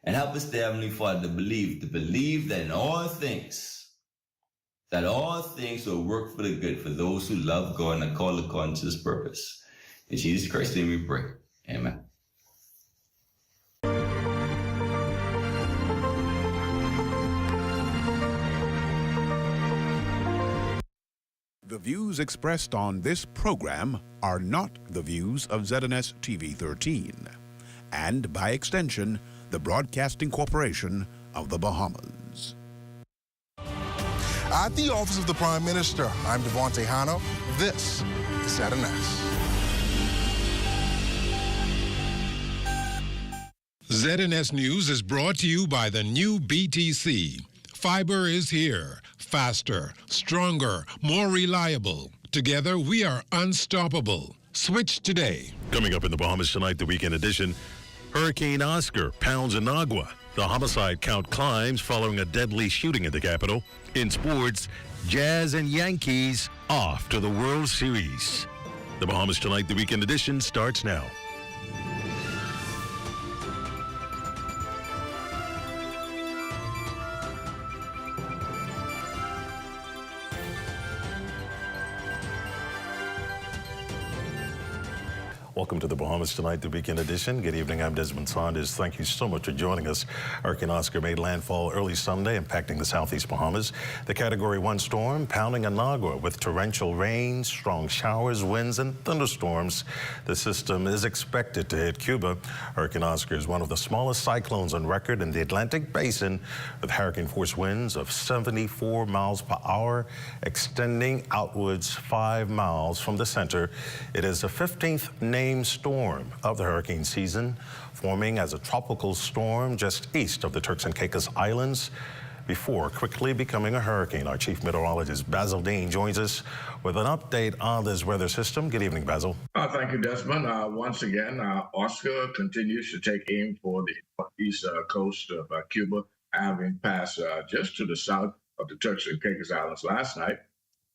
And help us, dear Heavenly Father, to believe that in all things will work for the good for those who love God and are called according to his purpose. In Jesus Christ's name we pray. Amen. The views expressed on this program are not the views of ZNS TV 13 and, by extension, the Broadcasting Corporation of the Bahamas. At the Office of the Prime Minister, I'm Devontae Hanna. This is ZNS. ZNS News is brought to you by the new BTC. Fiber is here. Faster, stronger, more reliable. Together, we are unstoppable. Switch today. Coming up in the Bahamas tonight, the weekend edition, Hurricane Oscar pounds Inagua. The homicide count climbs following a deadly shooting in the capital. In sports, Jazz and Yankees off to the World Series. The Bahamas tonight, the weekend edition starts now. Welcome to the Bahamas Tonight, the weekend edition. Good evening, I'm Desmond Saunders. Thank you so much for joining us. Hurricane Oscar made landfall early Sunday, impacting the southeast Bahamas. The Category 1 storm pounding Inagua with torrential rain, strong showers, winds, and thunderstorms. The system is expected to hit Cuba. Hurricane Oscar is one of the smallest cyclones on record in the Atlantic Basin, with hurricane force winds of 74 miles per hour, extending outwards 5 miles from the center. It is the 15th named storm of the hurricane season, forming as a tropical storm just east of the Turks and Caicos Islands before quickly becoming a hurricane. Our chief meteorologist, Basil Dean, joins us with an update on this weather system. Good evening, Basil. Thank you, Desmond. Once again, Oscar continues to take aim for the east coast of Cuba, having passed just to the south of the Turks and Caicos Islands last night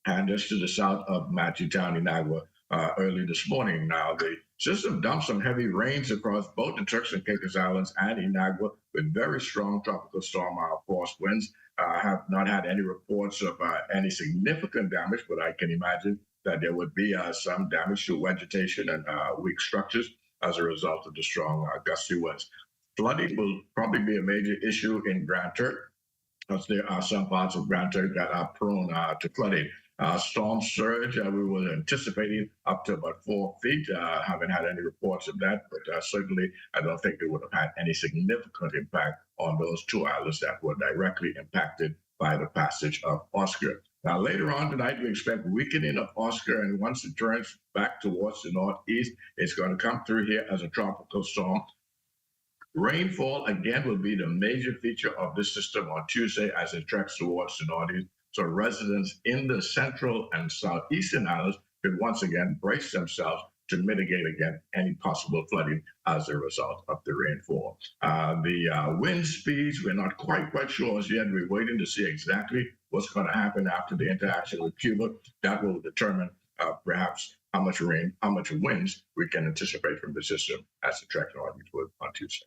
and just to the south of Matthew Town, Inagua, early this morning. Now, the system dumped some heavy rains across both the Turks and Caicos Islands and Inagua with very strong tropical storm force winds. I have not had any reports of any significant damage, but I can imagine that there would be some damage to vegetation and weak structures as a result of the strong gusty winds. Flooding will probably be a major issue in Grand Turk, as there are some parts of Grand Turk that are prone to flooding. Storm surge, we were anticipating up to about 4 feet. Haven't had any reports of that, but certainly I don't think it would have had any significant impact on those two islands that were directly impacted by the passage of Oscar. Now, later on tonight, we expect weakening of Oscar, and once it turns back towards the northeast, it's going to come through here as a tropical storm. Rainfall, again, will be the major feature of this system on Tuesday as it treks towards the northeast. So residents in the central and southeastern islands could once again brace themselves to mitigate against any possible flooding as a result of the rainfall. The wind speeds, we're not quite sure as yet. We're waiting to see exactly what's going to happen after the interaction with Cuba. That will determine perhaps how much rain, how much winds we can anticipate from the system as it tracks northward on Tuesday.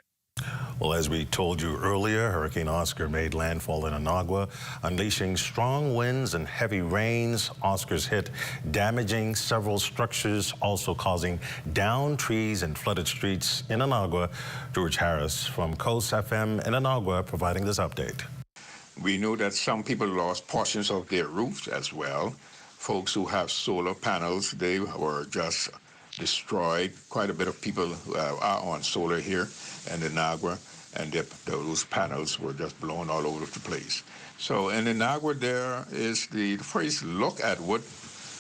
Well, as we told you earlier, Hurricane Oscar made landfall in Inagua, unleashing strong winds and heavy rains. Oscar's hit, damaging several structures, also causing downed trees and flooded streets in Inagua. George Harris from Coast FM in Inagua providing this update. We know that some people lost portions of their roofs as well. Folks who have solar panels, they were just destroyed. Quite a bit of people are on solar here in Inagua, and those panels were just blown all over the place. So in Inagua, there is the first look at what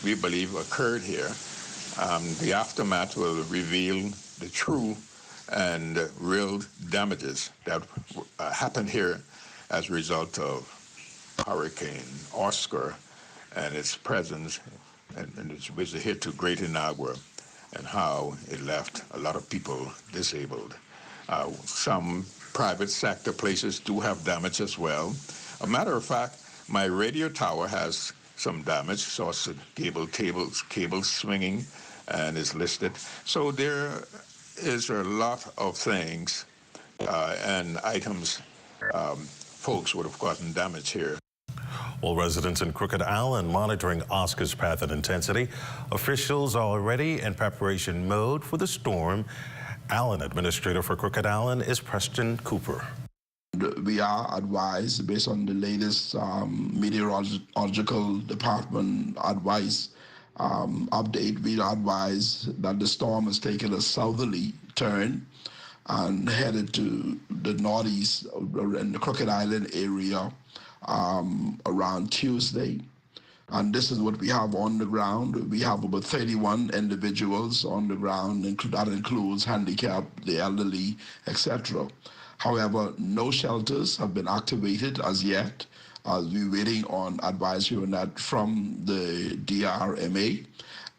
we believe occurred here. The aftermath will reveal the true and real damages that happened here as a result of Hurricane Oscar and its presence and its visit here to Great Inagua, and how it left a lot of people disabled. Some private sector places do have damage as well. A matter of fact, my radio tower has some damage, saw some cable swinging, and is listed. So there is a lot of things and items folks would have gotten damage here. Well, residents in Crooked Island monitoring Oscar's path and intensity. Officials are already in preparation mode for the storm. Allen Administrator for Crooked Island is Preston Cooper. We are advised, based on the latest meteorological department advice update, we are advised that the storm has taken a southerly turn and headed to the northeast in the Crooked Island area around Tuesday. And this is what we have on the ground. We have about 31 individuals on the ground, that includes handicapped, the elderly, etc. However, no shelters have been activated as yet, as we're waiting on advisory on that from the DRMA.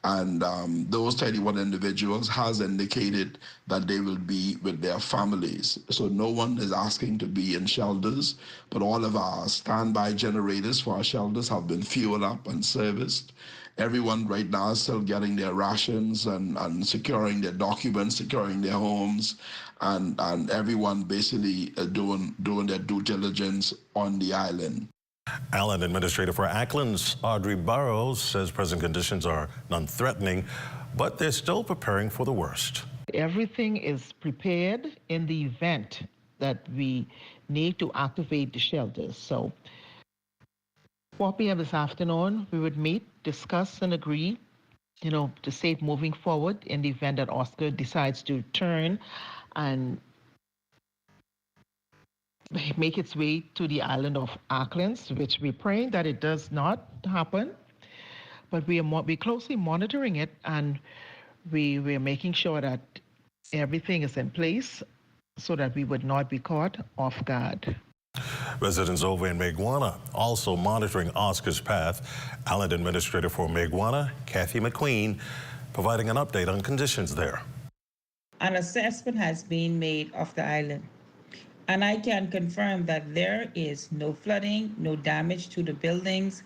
And those 31 individuals has indicated that they will be with their families. So no one is asking to be in shelters, but all of our standby generators for our shelters have been fueled up and serviced. Everyone right now is still getting their rations and securing their documents, securing their homes, and everyone basically doing their due diligence on the island. Allen Administrator for Acklands, Audrey Burrows, says present conditions are non-threatening, but they're still preparing for the worst. Everything is prepared in the event that we need to activate the shelters. So 4 p.m. this afternoon, we would meet, discuss, and agree, to safe moving forward in the event that Oscar decides to turn and make its way to the island of Acklands, which we're praying that it does not happen. But we're closely monitoring it, and we're making sure that everything is in place so that we would not be caught off guard. Residents over in Maguana also monitoring Oscar's path. Allen Administrator for Maguana, Kathy McQueen, providing an update on conditions there. An assessment has been made of the island, and I can confirm that there is no flooding, no damage to the buildings,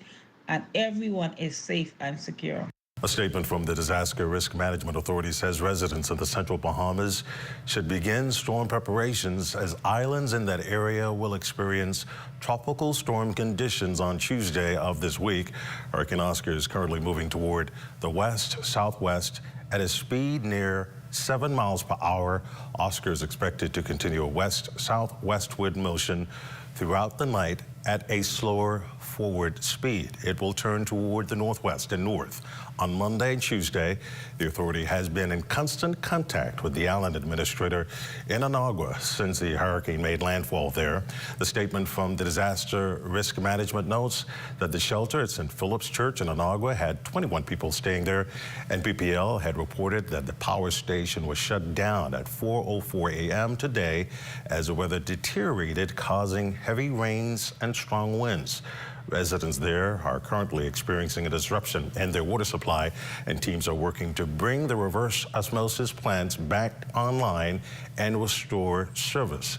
and everyone is safe and secure. A statement from the Disaster Risk Management Authority says residents in the central Bahamas should begin storm preparations as islands in that area will experience tropical storm conditions on Tuesday of this week. Hurricane Oscar is currently moving toward the west-southwest at a speed near 7 miles per hour. Oscar is expected to continue a west-southwestward motion throughout the night at a slower forward speed. It will turn toward the northwest and north. On Monday and Tuesday, the authority has been in constant contact with the Allen Administrator in Anagua since the hurricane made landfall there. The statement from the Disaster Risk Management notes that the shelter at St. Philip's Church in Anagua had 21 people staying there, and BPL had reported that the power station was shut down at 4:04 a.m. today as the weather deteriorated, causing heavy rains and strong winds. Residents there are currently experiencing a disruption in their water supply, and teams are working to bring the reverse osmosis plants back online and restore service.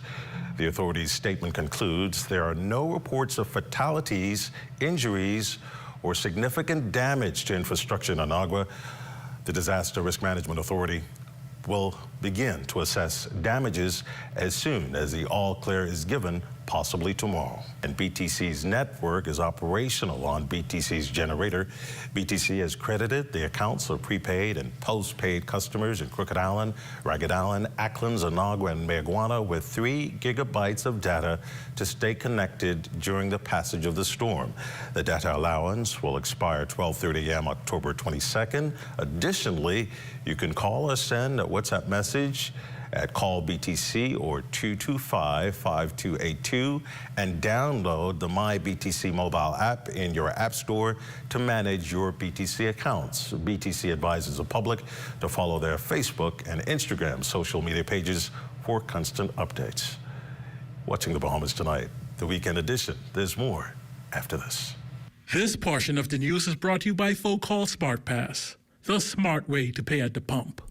The authority's statement concludes there are no reports of fatalities, injuries, or significant damage to infrastructure in Anagua. The Disaster Risk Management Authority will begin to assess damages as soon as the all clear is given, possibly tomorrow. And BTC's network is operational on BTC's generator. BTC has credited the accounts of prepaid and postpaid customers in Crooked Island, Ragged Island, Acklands, Anagua, and Maguana with 3 gigabytes of data to stay connected during the passage of the storm. The data allowance will expire 12:30 a.m. October 22nd. Additionally, you can call or send a WhatsApp message at Call BTC or 225-5282 and download the My BTC mobile app in your app store to manage your BTC accounts. BTC advises the public to follow their Facebook and Instagram social media pages for constant updates. Watching the Bahamas Tonight, the weekend edition. There's more after this. This portion of the news is brought to you by Call Smart Pass, the smart way to pay at the pump.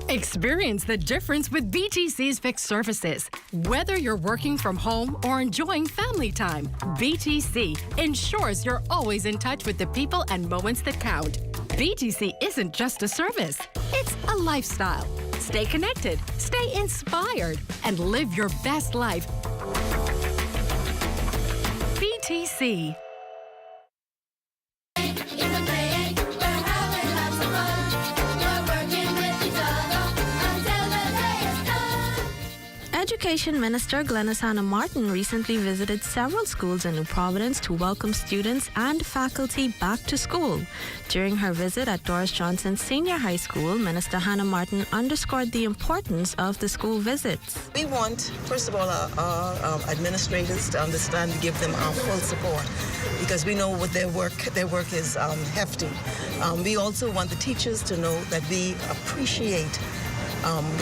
A Experience the difference with BTC's fixed services. Whether you're working from home or enjoying family time, BTC ensures you're always in touch with the people and moments that count. BTC isn't just a service, it's a lifestyle. Stay connected, stay inspired, and live your best life. BTC. Education Minister Glenys Hannah Martin recently visited several schools in New Providence to welcome students and faculty back to school. During her visit at Doris Johnson Senior High School, Minister Hannah Martin underscored the importance of the school visits. We want, first of all, our administrators to understand and give them our full support because we know what their work is hefty. We also want the teachers to know that we appreciate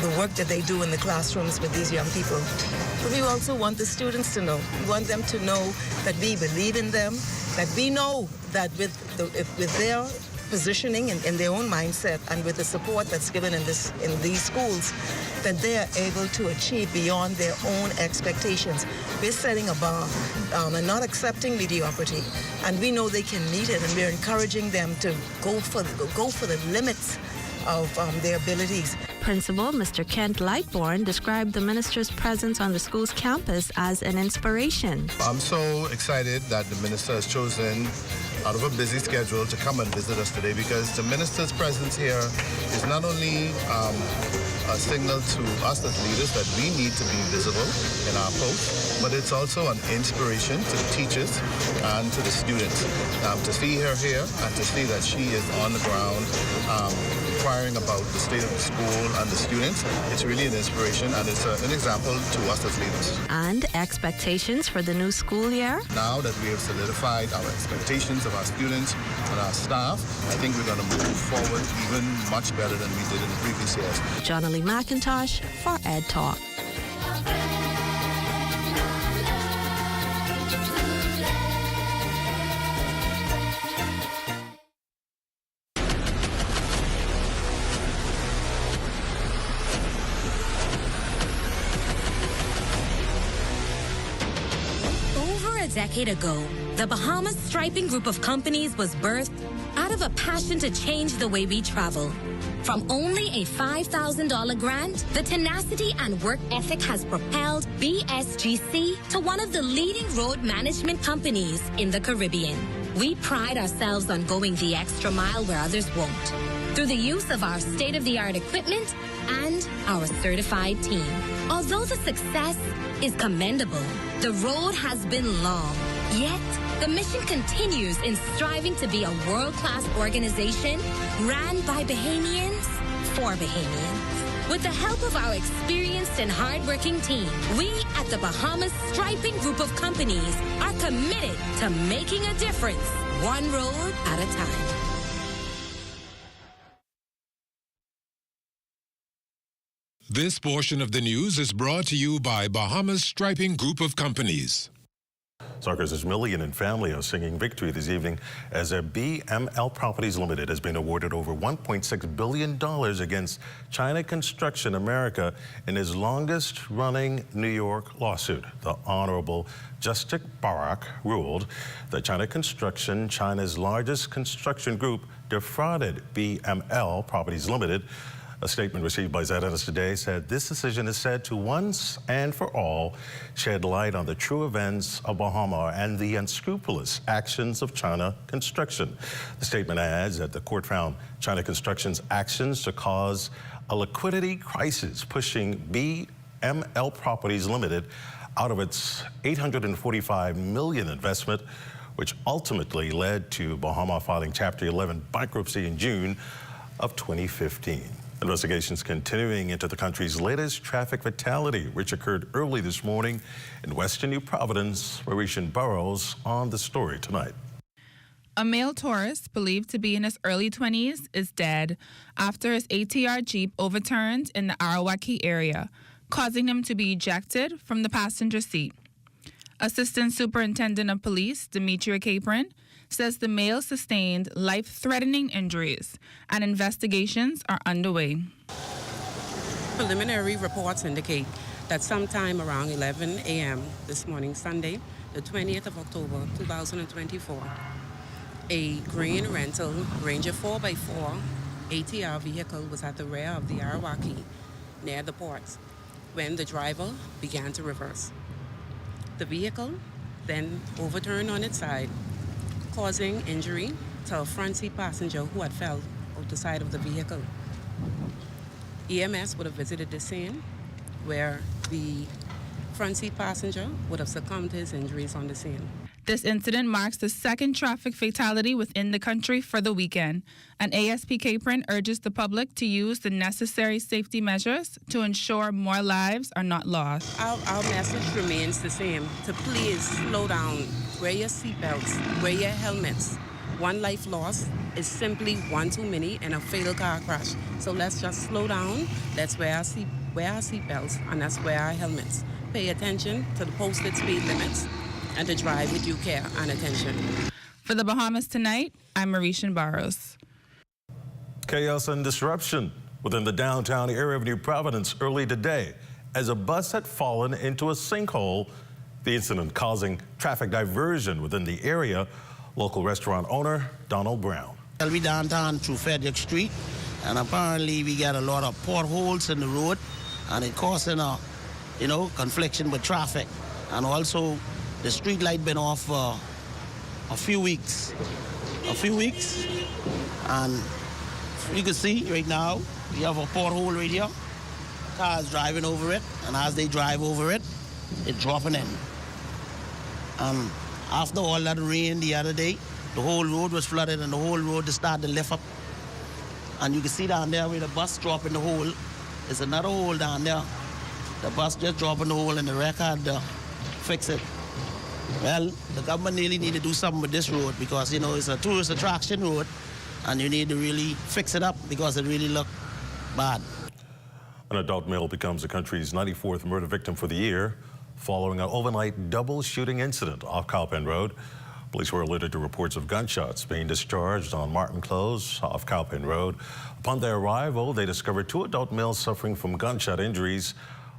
the work that they do in the classrooms with these young people. But we also want the students to know. We want them to know that we believe in them, that we know that with their positioning in their own mindset and with the support that's given in these schools, that they are able to achieve beyond their own expectations. We're setting a bar and not accepting mediocrity, and we know they can meet it, and we're encouraging them to go for the limits of their abilities. Principal Mr. Kent Lightbourne described the minister's presence on the school's campus as an inspiration. I'm so excited that the minister has chosen out of a busy schedule to come and visit us today because the minister's presence here is not only a signal to us as leaders that we need to be visible in our post, but it's also an inspiration to the teachers and to the students. To see her here and to see that she is on the ground inquiring about the state of the school and the students, it's really an inspiration and it's an example to us as leaders. And expectations for the new school year? Now that we have solidified our expectations of our students and our staff, I think we're going to move forward even much better than we did in the previous years. Jonalee McIntosh for Ed Talk. A decade ago, the Bahamas Striping Group of companies was birthed out of a passion to change the way we travel. From only a $5,000 grant, the tenacity and work ethic has propelled BSGC to one of the leading road management companies in the Caribbean. We pride ourselves on going the extra mile where others won't, through the use of our state-of-the-art equipment and our certified team. Although the success is commendable, the road has been long. Yet, the mission continues in striving to be a world-class organization ran by Bahamians for Bahamians. With the help of our experienced and hardworking team, we at the Bahamas Striping Group of companies are committed to making a difference, one road at a time. This portion of the news is brought to you by Bahamas Striping Group of Companies. Sarkis' Million and family are singing victory this evening as their BML Properties Limited has been awarded over $1.6 billion against China Construction America in his longest-running New York lawsuit. The Honorable Justice Barak ruled that China Construction, China's largest construction group, defrauded BML Properties Limited. A statement received by ZNS Today said this decision is said to once and for all shed light on the true events of Baha Mar and the unscrupulous actions of China Construction. The statement adds that the court found China Construction's actions to cause a liquidity crisis, pushing BML Properties Limited out of its $845 million investment, which ultimately led to Baha Mar filing Chapter 11 bankruptcy in June of 2015. Investigations continuing into the country's latest traffic fatality, which occurred early this morning in western New Providence. Marishan Burrows on the story tonight. A male tourist, believed to be in his early 20s, is dead after his ATR Jeep overturned in the Arawaki area, causing him to be ejected from the passenger seat. Assistant Superintendent of Police, Demetria Capron, says the male sustained life-threatening injuries and investigations are underway. Preliminary reports indicate that sometime around 11 a.m. this morning, Sunday, the 20th of October, 2024, a grain rental Ranger 4x4 ATR vehicle was at the rear of the Arawaki near the port when the driver began to reverse. The vehicle then overturned on its side, causing injury to a front seat passenger who had fell out the side of the vehicle. EMS would have visited the scene where the front seat passenger would have succumbed to his injuries on the scene. This incident marks the second traffic fatality within the country for the weekend. An ASP Capron urges the public to use the necessary safety measures to ensure more lives are not lost. Our message remains the same, to please slow down, wear your seatbelts, wear your helmets. One life lost is simply one too many in a fatal car crash. So let's just slow down, let's wear our seatbelts, and let's wear our helmets. Pay attention to the posted speed limits and to drive with due care and attention. For the Bahamas Tonight, I'm Marishan Barros. Chaos and disruption within the downtown area of New Providence early today as a bus had fallen into a sinkhole. The incident causing traffic diversion within the area. Local restaurant owner Donald Brown. We downtown through Frederick Street, and apparently we got a lot of potholes in the road, and it causing a, confliction with traffic. And also, the street light been off for a few weeks, and you can see right now we have a pothole right here. Cars driving over it, and as they drive over it, it's dropping in. After all that rain the other day, the whole road was flooded and the whole road started to lift up. And you can see down there where the bus dropped in the hole. There's another hole down there. The bus just dropped in the hole and the wreck had to fix it. Well, the government really need to do something with this road because, it's a tourist attraction road and you need to really fix it up because it really looked bad. An adult male becomes the country's 94th murder victim for the year, following an overnight double shooting incident off Cowpen Road. Police were alerted to reports of gunshots being discharged on Martin Close off Cowpen Road. Upon their arrival, they discovered two adult males suffering from gunshot injuries.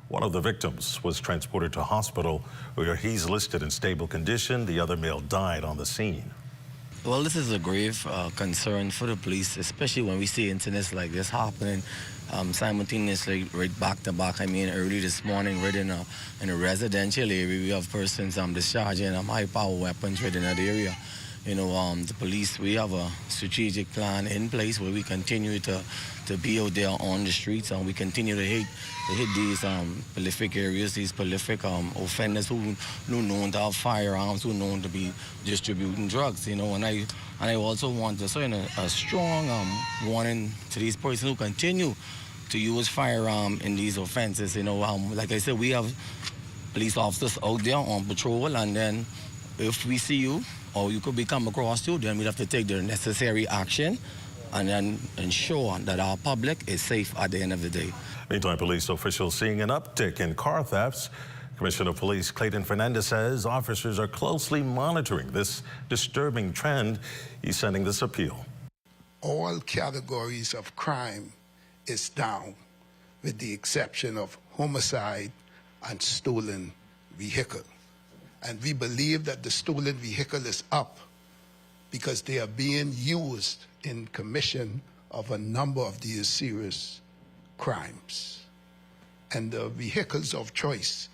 One of the victims was transported to hospital where he's listed in stable condition. The other male died on the scene. Well, this is a grave concern for the police, especially when we see incidents like this happening simultaneously, right back to back. I mean, early this morning, right in a residential area, we have persons discharging high-power weapons right in that area. The police, we have a strategic plan in place where we continue to be out there on the streets, and we continue to hit these prolific areas, these prolific offenders who known to have firearms, who known to be distributing drugs. And I also want to send a strong warning to these persons who continue to use firearm in these offenses. Like I said, we have police officers out there on patrol, and then if we see you or you could come across you, then we have to take the necessary action and then ensure that our public is safe at the end of the day. Meantime, police officials seeing an uptick in car thefts. Commissioner of Police Clayton Fernandez says officers are closely monitoring this disturbing trend. He's sending this appeal. All categories of crime is down, with the exception of homicide and stolen vehicle. And we believe that the stolen vehicle is up because they are being used in commission of a number of these serious crimes. And the vehicles of choice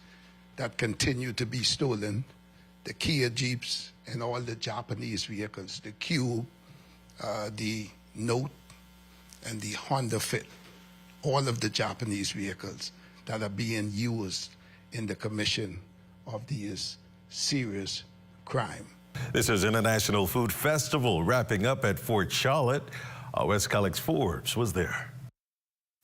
that continue to be stolen, the Kia Jeeps and all the Japanese vehicles, the Cube, the Note, and the Honda Fit, all of the Japanese vehicles that are being used in the commission of these serious crime. This is International Food Festival wrapping up at Fort Charlotte. West Calix Forbes was there.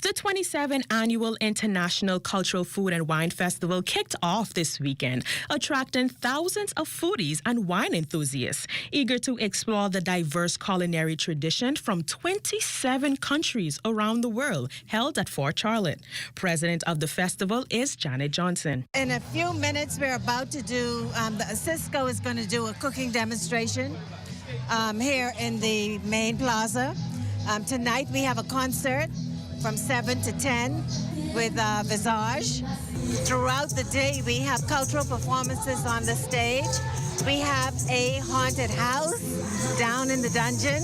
The 27th Annual International Cultural Food and Wine Festival kicked off this weekend, attracting thousands of foodies and wine enthusiasts eager to explore the diverse culinary tradition from 27 countries around the world held at Fort Charlotte. President of the festival is Janet Johnson. In a few minutes, we're about to do, Cisco is going to do a cooking demonstration here in the main plaza. Tonight we have a concert from 7 to 10 with Visage. Throughout the day, we have cultural performances on the stage. We have a haunted house down in the dungeon,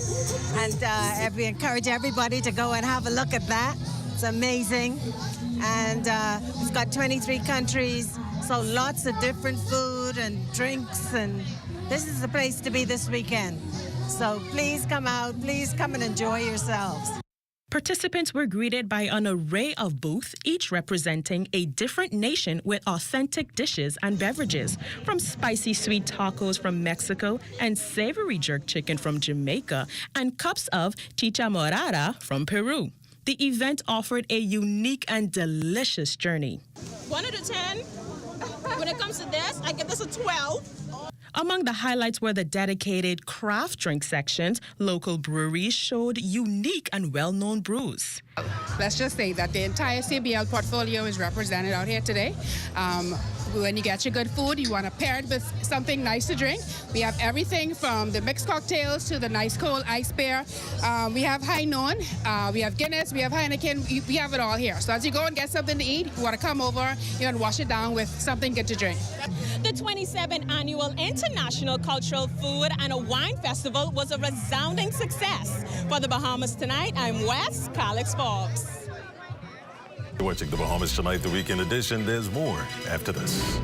and we encourage everybody to go and have a look at that. It's amazing. And it's got 23 countries, so lots of different food and drinks, and this is the place to be this weekend. So please come out, please come and enjoy yourselves. Participants were greeted by an array of booths, each representing a different nation with authentic dishes and beverages, from spicy sweet tacos from Mexico and savory jerk chicken from Jamaica, and cups of chicha morada from Peru. The event offered a unique and delicious journey. 1 out of 10. When it comes to this, I give this a 12. Among the highlights were the dedicated craft drink sections. Local breweries showed unique and well-known brews. Let's just say that the entire CBL portfolio is represented out here today. When you get your good food, you want to pair it with something nice to drink. We have everything from the mixed cocktails to the nice cold ice beer. We have High Noon, we have Guinness, we have Heineken, we have it all here. So as you go and get something to eat, you want to come over, and wash it down with something good to drink. The 27th Annual International Cultural Food and Wine Festival was a resounding success. For the Bahamas Tonight, I'm Wes Calix Forbes. You're watching the Bahamas Tonight, the weekend edition. There's more after this.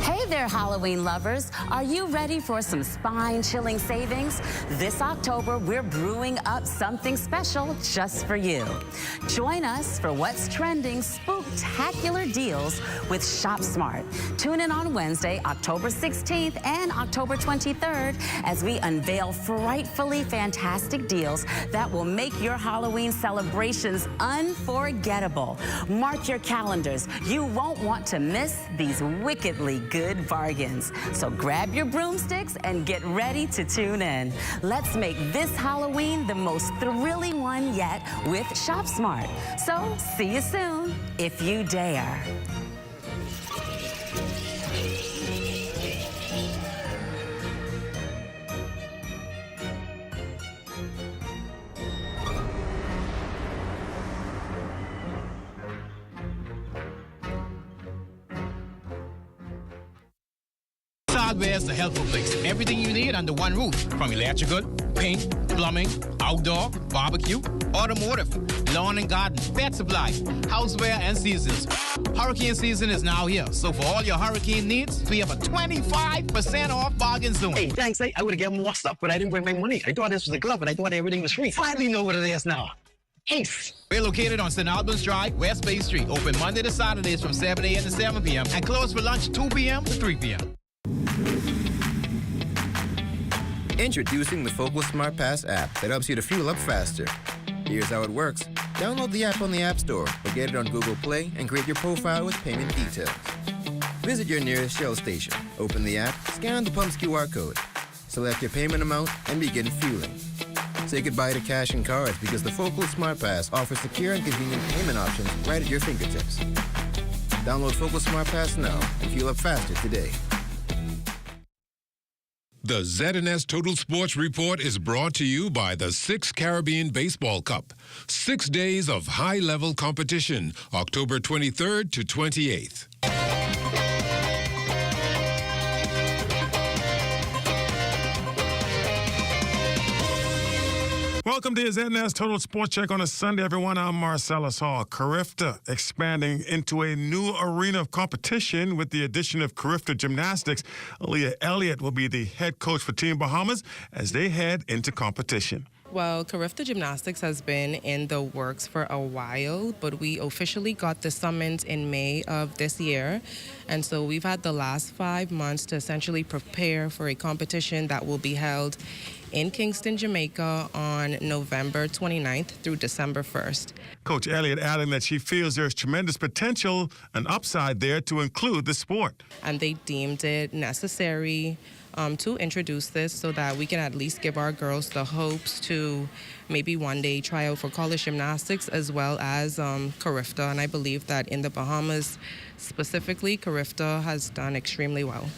Hey there, Halloween lovers. Are you ready for some spine-chilling savings? This October, we're brewing up something special just for you. Join us for what's trending spooktacular deals with Shop Smart. Tune in on Wednesday, October 16th and October 23rd as we unveil frightfully fantastic deals that will make your Halloween celebrations unforgettable. Mark your calendars. You won't want to miss these wickedly good bargains. So grab your broomsticks and get ready to tune in. Let's make this Halloween the most thrilling one yet with Shop Smart. So see you soon, if you dare. Hardware is a helpful place. Everything you need under one roof, from electrical, paint, plumbing, outdoor, barbecue, automotive, lawn and garden, pet supply, houseware, and seasons. Hurricane season is now here, so for all your hurricane needs, we have a 25% off bargain zone. Hey, thanks. I would have given more stuff, but I didn't bring my money. I thought this was a glove, and I thought everything was free. Finally know what it is now. Ace. We're located on St. Albans Drive, West Bay Street. Open Monday to Saturdays from 7 a.m. to 7 p.m. and closed for lunch 2 p.m. to 3 p.m. Introducing the Focal Smart Pass app that helps you to fuel up faster. Here's how it works. Download the app on the App Store or get it on Google Play and create your profile with payment details. Visit your nearest Shell station. Open the app, scan the pump's QR code, select your payment amount, and begin fueling. Say goodbye to cash and cards because the Focal Smart Pass offers secure and convenient payment options right at your fingertips. Download Focal Smart Pass now and fuel up faster today. The ZNS Total Sports Report is brought to you by the 6th Caribbean Baseball Cup. 6 days of high-level competition, October 23rd to 28th. Welcome to ZNS Total Sports Check on a Sunday, everyone. I'm Marcellus Hall. Carifta expanding into a new arena of competition with the addition of Carifta Gymnastics. Aaliyah Elliott will be the head coach for Team Bahamas as they head into competition. Well, Carifta Gymnastics has been in the works for a while, but we officially got the summons in May of this year. And so we've had the last 5 months to essentially prepare for a competition that will be held in Kingston, Jamaica on November 29th through December 1st. Coach Elliott adding that she feels there's tremendous potential and upside there to include the sport. And they deemed it necessary to introduce this so that we can at least give our girls the hopes to maybe one day try out for college gymnastics as well as Carifta. And I believe that in the Bahamas specifically, Carifta has done extremely well.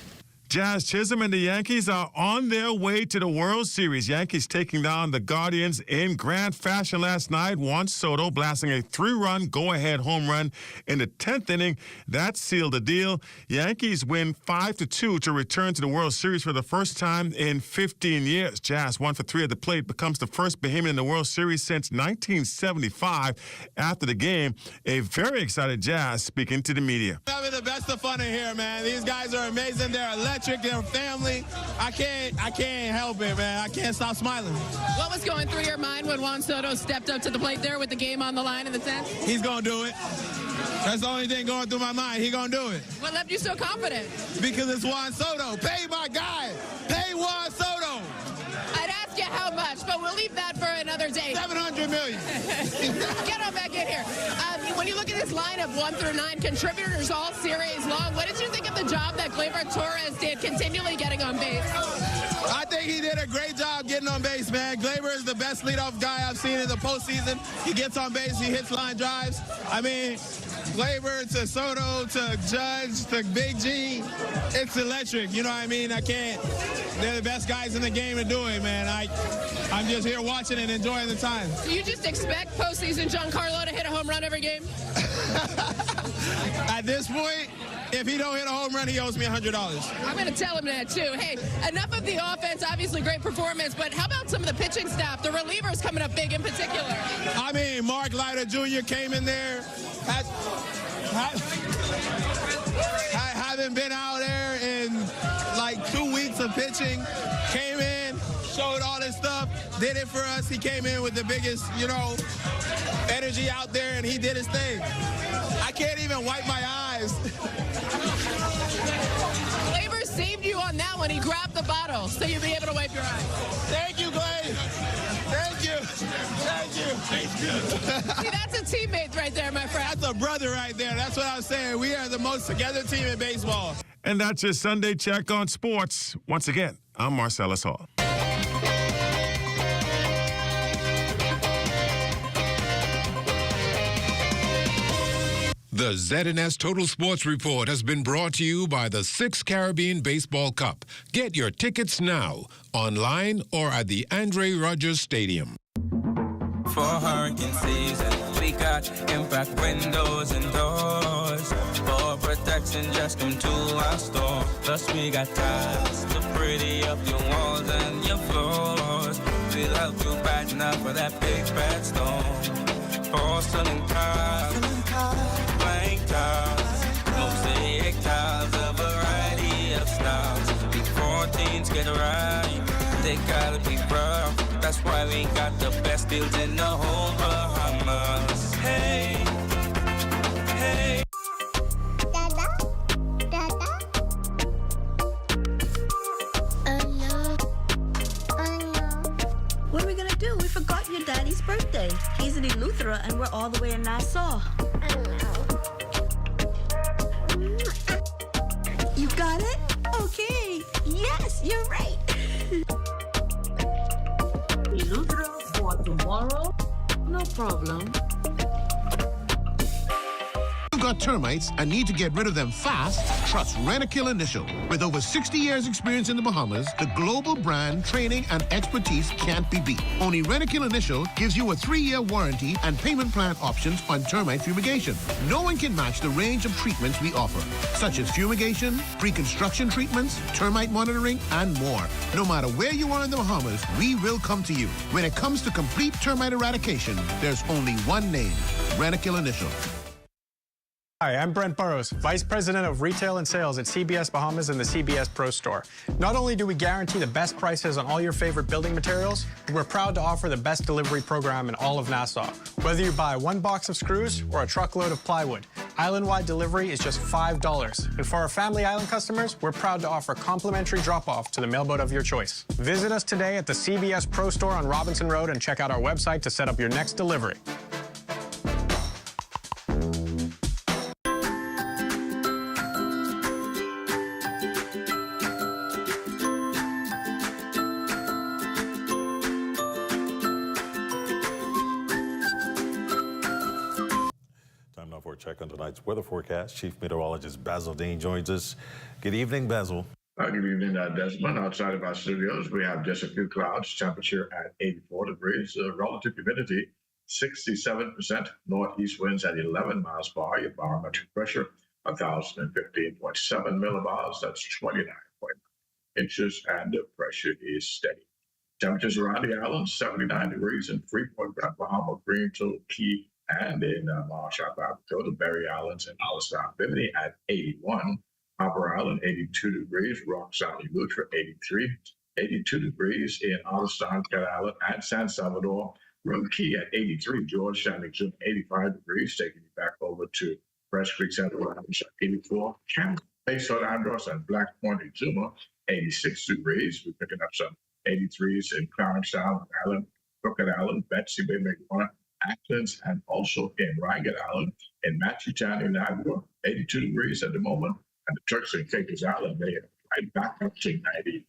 Jazz Chisholm and the Yankees are on their way to the World Series. Yankees taking down the Guardians in grand fashion last night. Juan Soto blasting a 3-run go-ahead home run in the 10th inning. That sealed the deal. Yankees win 5-2 to return to the World Series for the first time in 15 years. Jazz 1 for 3 at the plate, becomes the first Bahamian in the World Series since 1975. After the game, a very excited Jazz speaking to the media. Having the best of fun in here, man. These guys are amazing. They're electric. They're family. I can't help it, man. I can't stop smiling. What was going through your mind when Juan Soto stepped up to the plate there with the game on the line in the 10th? He's gonna do it. That's the only thing going through my mind. He's gonna do it. What left you so confident? Because it's Juan Soto. Pay my guy. Pay Juan Soto. I'd ask you how much, but we'll leave that for another day. $700 million. Get on back in here. When you look at this lineup, 1 through 9, contributors all series long, what did you think of the job that Gleyber Torres did continually getting on base? I think he did a great job getting on base, man. Gleyber is the best leadoff guy I've seen in the postseason. He gets on base, he hits line drives. I mean, Gleyber to Soto to Judge to Big G, it's electric. You know what I mean? They're the best guys in the game to do it, man. I'm just here watching and enjoying the time. Do you just expect postseason Giancarlo to hit a home run every game? At this point, if he don't hit a home run, he owes me $100. I'm going to tell him that, too. Hey, enough of the offense, obviously great performance, but how about some of the pitching staff, the relievers coming up big in particular? I mean, Mark Leiter Jr. came in there. Haven't been out there in like 2 weeks of pitching. Came in, showed all this stuff, did it for us. He came in with the biggest, energy out there, and he did his thing. I can't even wipe my eyes. Gleyber saved you on that one. He grabbed the bottle so you'll be able to wipe your eyes. Thank you, Gley. Thank you. Thank you. See, that's a teammate right there, my friend. That's a brother right there. That's what I'm saying. We are the most together team in baseball. And that's your Sunday Check on Sports. Once again, I'm Marcellus Hall. The ZNS Total Sports Report has been brought to you by the 6th Caribbean Baseball Cup. Get your tickets now, online or at the Andre Rogers Stadium. For hurricane season, we got impact windows and doors. For protection, just come to our store. Plus we got tiles to pretty up your walls and your floors. We'll help you brighten up for that big bad storm. Porcelain tiles, blank tiles, mosaic tiles, a variety of styles. Before teens get right, they gotta be rough. That's why we got the best deals in the whole Bahamas. Hey, hey. What are we gonna do? We forgot your daddy's birthday. He's in Eleuthera and we're all the way in Nassau. You got it? Okay. Yes, you're right. Eleuthera for tomorrow? No problem. You've got termites and need to get rid of them fast? Trust Rentokil Initial. With over 60 years experience in the Bahamas, the global brand, training, and expertise can't be beat. Only Rentokil Initial gives you a 3-year warranty and payment plan options on termite fumigation. No one can match the range of treatments we offer, such as fumigation, pre-construction treatments, termite monitoring, and more. No matter where you are in the Bahamas, we will come to you. When it comes to complete termite eradication, there's only one name, Rentokil Initial. Hi, I'm Brent Burrows, Vice President of Retail and Sales at CBS Bahamas and the CBS Pro Store. Not only do we guarantee the best prices on all your favorite building materials, we're proud to offer the best delivery program in all of Nassau. Whether you buy 1 box of screws or a truckload of plywood, island-wide delivery is just $5. And for our Family Island customers, we're proud to offer complimentary drop-off to the mailboat of your choice. Visit us today at the CBS Pro Store on Robinson Road and check out our website to set up your next delivery. Check on tonight's weather forecast. Chief Meteorologist Basil Dean joins us. Good evening, Basil. Good evening, Desmond. Outside of our studios, we have just a few clouds, temperature at 84 degrees, relative humidity 67%, northeast winds at 11 miles per hour, your barometric pressure 1,015.7 millibars, that's 29.9 inches, and the pressure is steady. Temperatures around the island, 79 degrees in Freeport, Baha Mar, Greenville, Key, and in Marshall, Barbacoa, Berry Islands, and Alistair, Bimini at 81. Upper Island, 82 degrees. Rock Island, Eleuthera, 83. 82 degrees in Alistair, Cat Island, and San Salvador. Road Key at 83. Georgetown, 85 degrees. Taking you back over to Fresh Creek, Central Island, 84. Camp, Bayside, Andros, and Black Point, Exuma, 86 degrees. We're picking up some 83s in Clarence Island, Crooked Island, Betsy Bay, McDonough, Atkins, and also in Ragged Island, in Matchetown, in Niagara, 82 degrees at the moment. And the Turks and Caicos Island, they are right back up to 90.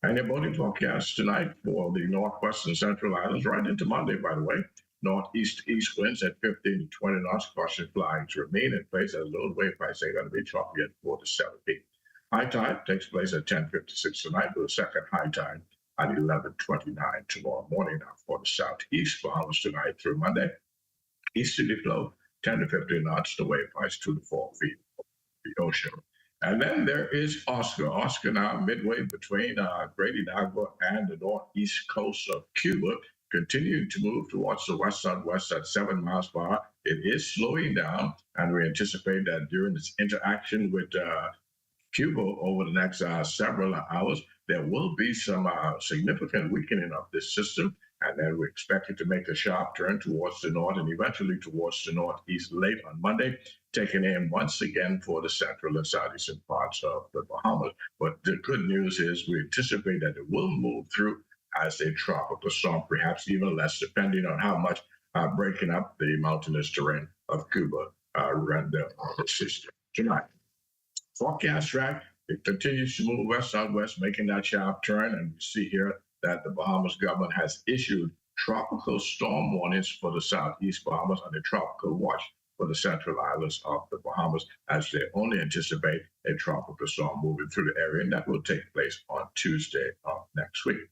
And the boating forecast tonight for the northwest and central islands, right into Monday, by the way. Northeast-east winds at 15 to 20 knots, caution flying to remain in place as low wave heights are going to be choppy at 4 to 7 feet. High tide takes place at 10:56 tonight, with a second high tide at 11:29 tomorrow morning. Now for the southeast Bahamas tonight through Monday, easterly flow 10 to 15 knots, the wave heights 2 to 4 feet over the ocean. And then there is Oscar. Oscar now midway between Great Niagara and the northeast coast of Cuba, continuing to move towards the west-southwest at 7 miles per hour. It is slowing down, and we anticipate that during this interaction with Cuba over the next several hours, there will be some significant weakening of this system, and then we expect it to make a sharp turn towards the north and eventually towards the northeast late on Monday, taking aim once again for the central and southeastern parts of the Bahamas. But the good news is we anticipate that it will move through as a tropical storm, perhaps even less, depending on how much breaking up the mountainous terrain of Cuba render the system tonight. Forecast track, it continues to move west-southwest, making that sharp turn, and we see here that the Bahamas government has issued tropical storm warnings for the southeast Bahamas and a tropical watch for the central islands of the Bahamas, as they only anticipate a tropical storm moving through the area, and that will take place on Tuesday of next week.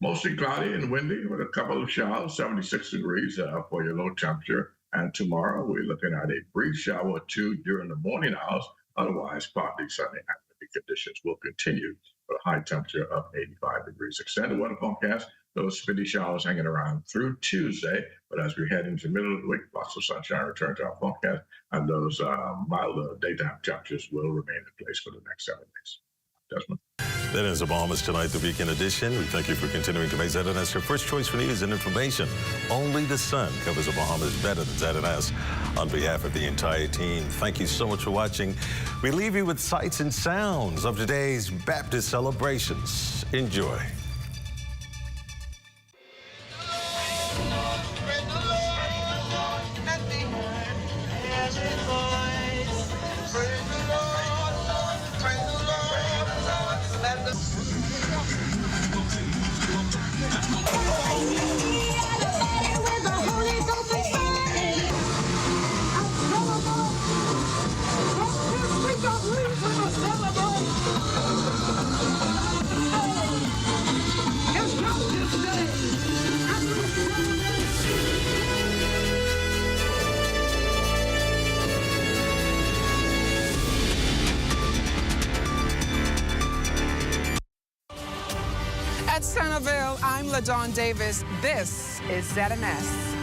Mostly cloudy and windy with a couple of showers, 76 degrees for your low temperature. And tomorrow we're looking at a brief shower or two during the morning hours. Otherwise, partly sunny and windy conditions will continue with a high temperature of 85 degrees. Extended weather forecast, those spitty showers hanging around through Tuesday. But as we head into the middle of the week, lots of sunshine return to our forecast, and those milder daytime temperatures will remain in place for the next 7 days. Desmond. That is the Bahamas Tonight, the Weekend Edition. We thank you for continuing to make ZNS your first choice for news and information. Only the sun covers the Bahamas better than ZNS. On behalf of the entire team, thank you so much for watching. We leave you with sights and sounds of today's Baptist celebrations. Enjoy. At Centerville, I'm LaDawn Davis. This is ZNS.